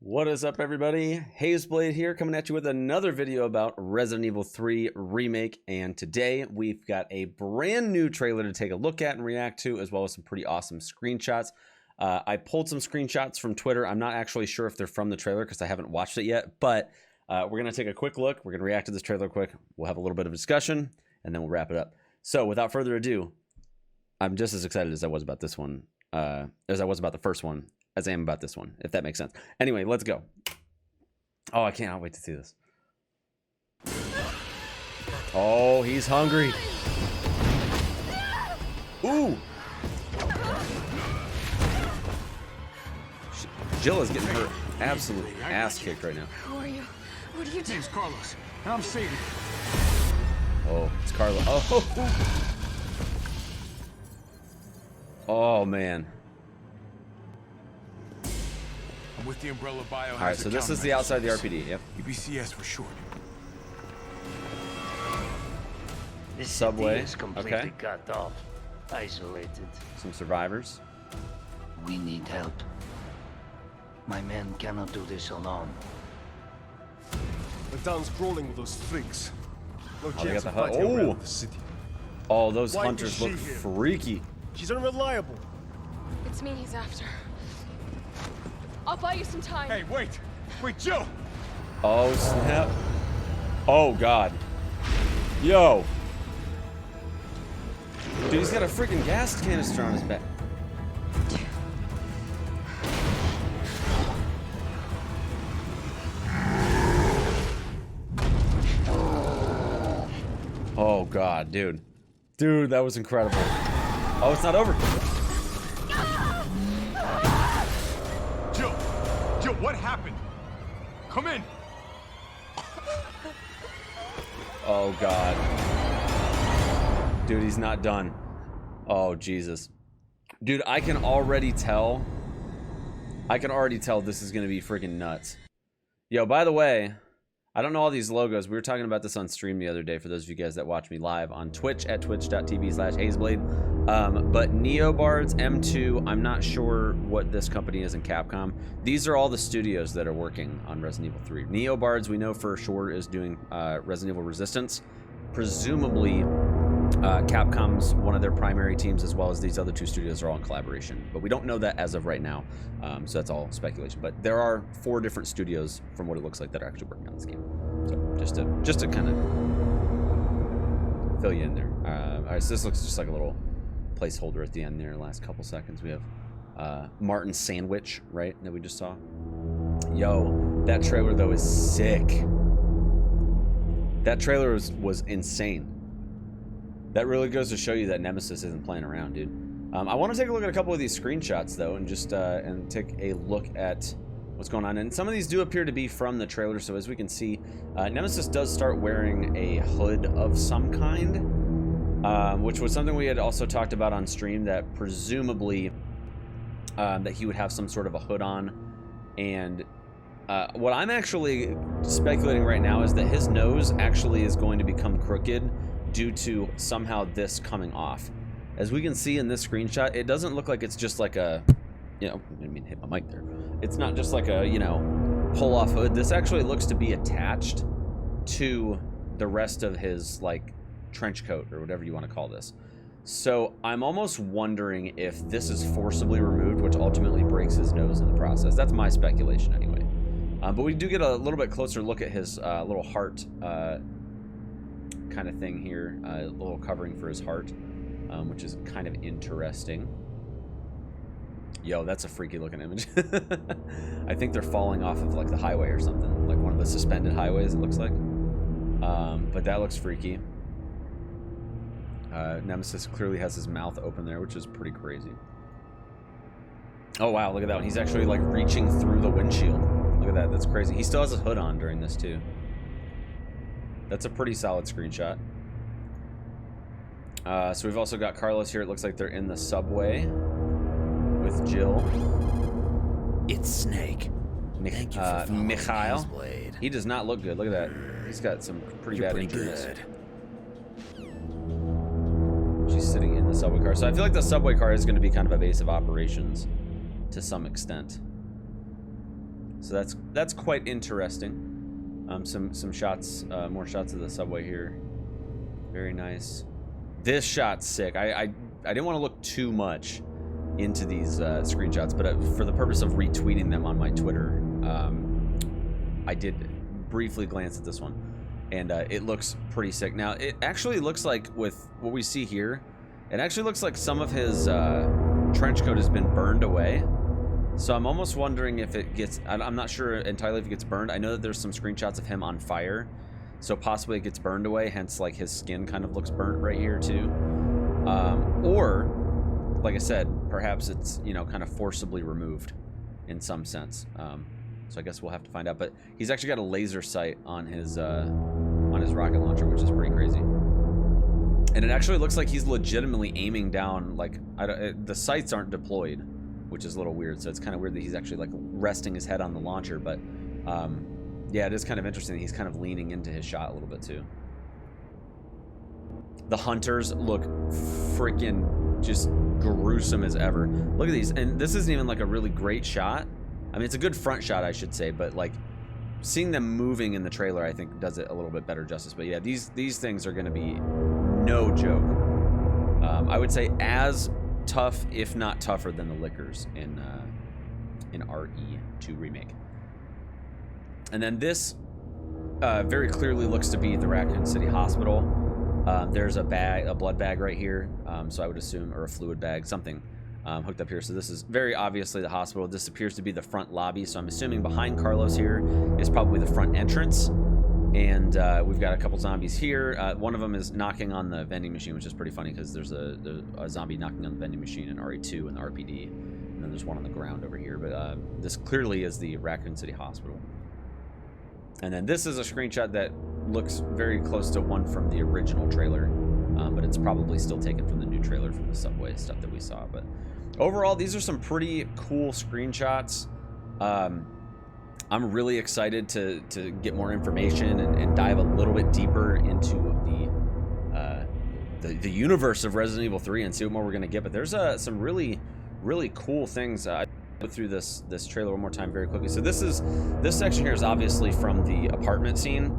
What is up, everybody? Hazeblade here, coming at you with another video about Resident Evil 3 Remake, and today we've got a brand new trailer to take a look at and react to, as well as some pretty awesome screenshots. I pulled some screenshots from Twitter. I'm not actually sure if they're from the trailer because I haven't watched it yet, but we're going to take a quick look. We're going to react to this trailer quick. We'll have a little bit of a discussion, and then we'll wrap it up. So without further ado, I'm just as excited as I was about this one, as I was about the first one, as I am about this one, if that makes sense. Anyway, let's go. Oh, I cannot wait to see this. Oh, he's hungry. Ooh. Jill is getting her absolute ass kicked right now. Who are you? What are you doing? Name's Carlos. And I'm Sadie. Oh, it's Carlos. Oh. Oh, man. I'm with the Umbrella Biohazard. All right, so this is the outside of the RPD. Yep. UBCS for short. This Subway, city is completely okay. cut off, isolated. Some survivors. We need help. My men cannot do this alone. The town's crawling with those freaks. No Oh, they got chance the of hut. fighting Oh. around the city. Oh, those Why hunters is she look here? freaky. She's unreliable. It's me he's after. I'll buy you some time. Hey, wait! Wait, Jill! Oh, snap. Oh, God. Yo. Dude, he's got a freaking gas canister on his back. Oh, God, dude. Dude, that was incredible. Oh, it's not over. Jill! Jill, what happened? Come in! Oh, God. Dude, he's not done. Oh, Jesus. Dude, I can already tell. This is going to be freaking nuts. Yo, by the way, I don't know all these logos. We were talking about this on stream the other day for those of you guys that watch me live on Twitch at twitch.tv/Hazeblade. But Neobards, M2, I'm not sure what this company is in Capcom. These are all the studios that are working on Resident Evil 3. Neobards, we know for sure, is doing Resident Evil Resistance. Presumably, Capcom's one of their primary teams, as well as these other two studios are all in collaboration. But we don't know that as of right now, so that's all speculation. But there are 4 different studios, from what it looks like, that are actually working on this game. So just to kind of fill you in there. All right, so this looks just like a little placeholder at the end there. Last couple seconds, we have Martin's sandwich, right, that we just saw. Yo, that trailer though is sick. That trailer was insane. That really goes to show you that Nemesis isn't playing around, dude. I want to take a look at a couple of these screenshots, though, and just and take a look at what's going on. And some of these do appear to be from the trailer, so as we can see, Nemesis does start wearing a hood of some kind, which was something we had also talked about on stream, that presumably that he would have some sort of a hood on. And what I'm actually speculating right now is that his nose actually is going to become crooked due to somehow this coming off. As we can see in this screenshot, it doesn't look like it's just like a, you know, I didn't mean to hit my mic there. It's not just like a, you know, pull off hood. This actually looks to be attached to the rest of his like trench coat or whatever you want to call this. So I'm almost wondering if this is forcibly removed, which ultimately breaks his nose in the process. That's my speculation anyway. But we do get a little bit closer look at his little heart kind of thing here, a little covering for his heart, which is kind of interesting. Yo, that's a freaky looking image. I think they're falling off of like the highway or something, like one of the suspended highways, it looks like. But that looks freaky. Nemesis clearly has his mouth open there, which is pretty crazy. Oh wow, look at that one. He's actually like reaching through the windshield. Look at that, that's crazy. He still has his hood on during this too. That's a pretty solid screenshot. So we've also got Carlos here. It looks like they're in the subway with Jill. It's Snake. Thank you for following Mikhail. Hazeblade. He does not look good. Look at that. He's got some pretty bad injuries. She's sitting in the subway car. So I feel like the subway car is going to be kind of a base of operations to some extent. So that's quite interesting. Some shots, more shots of the subway here. Very nice. This shot's sick. I didn't want to look too much into these screenshots, but for the purpose of retweeting them on my Twitter, I did briefly glance at this one, and it looks pretty sick. Now, it actually looks like, with what we see here, it actually looks like some of his trench coat has been burned away. So I'm almost wondering if it gets, I'm not sure entirely if it gets burned. I know that there's some screenshots of him on fire, so possibly it gets burned away, hence like his skin kind of looks burnt right here too. Or, like I said, perhaps it's, you know, kind of forcibly removed in some sense. So I guess we'll have to find out. But he's actually got a laser sight on his rocket launcher, which is pretty crazy. And it actually looks like he's legitimately aiming down, like, the sights aren't deployed, which is a little weird. So it's kind of weird that he's actually like resting his head on the launcher. But yeah, it is kind of interesting that he's kind of leaning into his shot a little bit too. The hunters look freaking just gruesome as ever. Look at these. And this isn't even like a really great shot. I mean, it's a good front shot, I should say, but like seeing them moving in the trailer, I think does it a little bit better justice. But yeah, these things are going to be no joke. I would say as tough, if not tougher, than the Lickers in RE3 Remake. And then this very clearly looks to be the Raccoon City Hospital. There's a blood bag right here, so I would assume, or a fluid bag, something hooked up here. So this is very obviously the hospital. This appears to be the front lobby, so I'm assuming behind Carlos here is probably the front entrance. And we've got a couple zombies here. One of them is knocking on the vending machine, which is pretty funny because there's a zombie knocking on the vending machine in RE2 and the RPD. And then there's one on the ground over here. But this clearly is the Raccoon City Hospital. And then this is a screenshot that looks very close to one from the original trailer. But it's probably still taken from the new trailer from the subway stuff that we saw. But overall, these are some pretty cool screenshots. I'm really excited to get more information and dive a little bit deeper into the universe of Resident Evil 3 and see what more we're gonna get. But there's some really cool things. I go through this trailer one more time very quickly. So this section here is obviously from the apartment scene.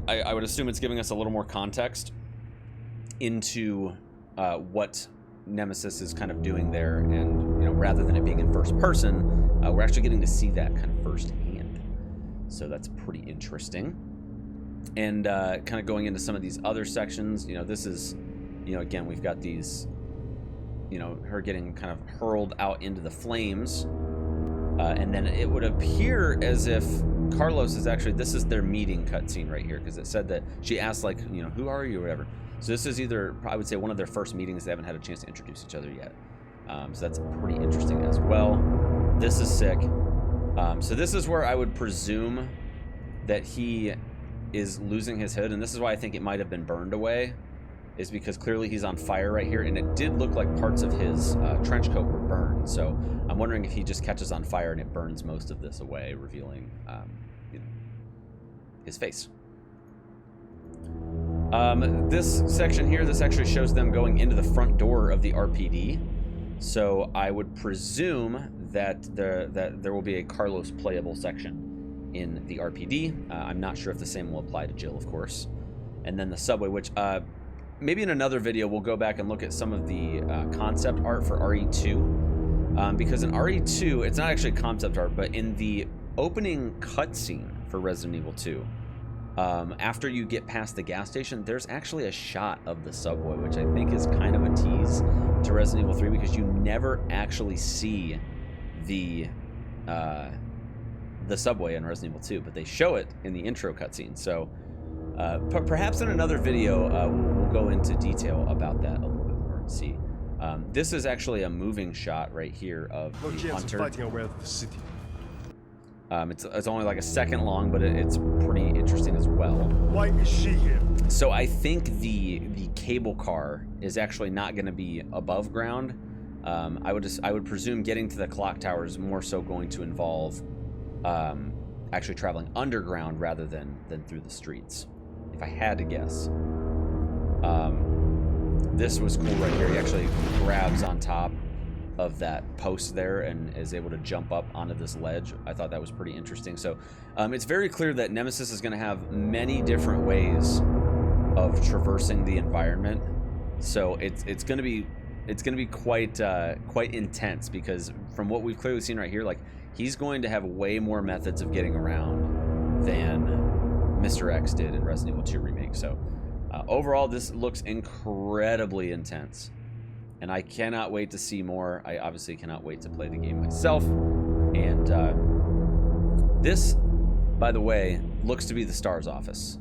I would assume it's giving us a little more context into what Nemesis is kind of doing there, and you know, rather than it being in first person, we're actually getting to see that kind of firsthand. So that's pretty interesting. And kind of going into some of these other sections, you know, this is, you know, again, we've got these, you know, her getting kind of hurled out into the flames, and then it would appear as if Carlos is actually, this is their meeting cutscene right here, because it said that she asked, like, you know, who are you or whatever. So this is either, I would say, one of their first meetings. They haven't had a chance to introduce each other yet. So that's pretty interesting as well. This is sick. So this is where I would presume that he is losing his hood, and this is why I think it might have been burned away, is because clearly he's on fire right here, and it did look like parts of his trench coat were burned. So I'm wondering if he just catches on fire and it burns most of this away, revealing you know, his face. This section here, this actually shows them going into the front door of the RPD. So I would presume that there will be a Carlos playable section in the RPD. I'm not sure if the same will apply to Jill, of course. And then the subway, which maybe in another video we'll go back and look at some of the concept art for RE2. Because in RE2, it's not actually concept art, but in the opening cutscene for Resident Evil 2, after you get past the gas station, there's actually a shot of the subway, which I think is kind of a tease to Resident Evil 3, because you never actually see the subway in Resident Evil 2, but they show it in the intro cutscene. So perhaps in another video we'll go into detail about that a little bit more and see. This is actually a moving shot right here of the hunter. Fighting our way out of the city. It's only like a second long, but it's pretty interesting as well. Why is she here? So I think the cable car is actually not going to be above ground. I would presume getting to the clock tower is more so going to involve actually traveling underground rather than through the streets, if I had to guess. This was cool right here. He actually grabs on top of that post there and is able to jump up onto this ledge. I thought that was pretty interesting. So it's very clear that Nemesis is going to have many different ways of traversing the environment. So it's going to be quite intense, because from what we've clearly seen right here, like, he's going to have way more methods of getting around than Mr. X did in Resident Evil 2 Remake. So overall, this looks incredibly intense, and I cannot wait to see more. I obviously cannot wait to play the game myself. And this, by the way, looks to be the STARS office.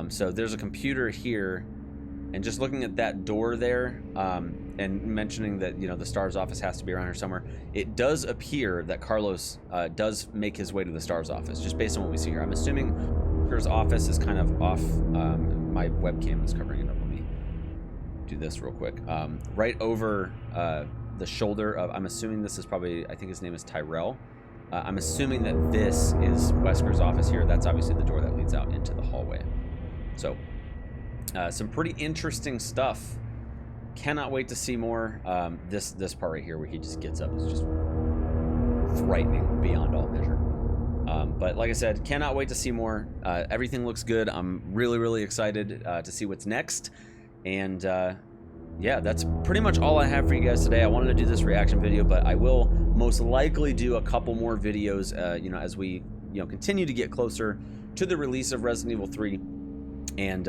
So there's a computer here, and just looking at that door there, and mentioning that, you know, the STARS office has to be around here somewhere, it does appear that Carlos does make his way to the STARS office, just based on what we see here. I'm assuming STARS office is kind of off. My webcam is covering it up. Let me do this real quick. Right over the shoulder of, I'm assuming this is probably, I think his name is Tyrell. I'm assuming that this is Wesker's office here. That's obviously the door that leads out into the hallway. So some pretty interesting stuff. Cannot wait to see more. This part right here where he just gets up is just frightening beyond all measure. But like I said, cannot wait to see more. Everything looks good. I'm really excited to see what's next. And yeah, that's pretty much all I have for you guys today. I wanted to do this reaction video, but I will most likely do a couple more videos, you know, as we, you know, continue to get closer to the release of Resident Evil 3, and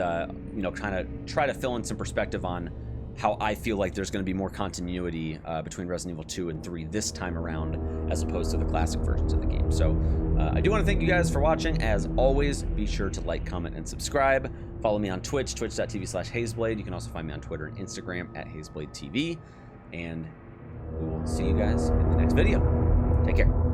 you know, kind of try to fill in some perspective on how I feel like there's going to be more continuity between Resident Evil 2 and 3 this time around, as opposed to the classic versions of the game. So I do want to thank you guys for watching. As always, be sure to like, comment, and subscribe. Follow me on Twitch, twitch.tv/Hazeblade. You can also find me on Twitter and Instagram at HazeBladeTV. And we will see you guys in the next video. Take care.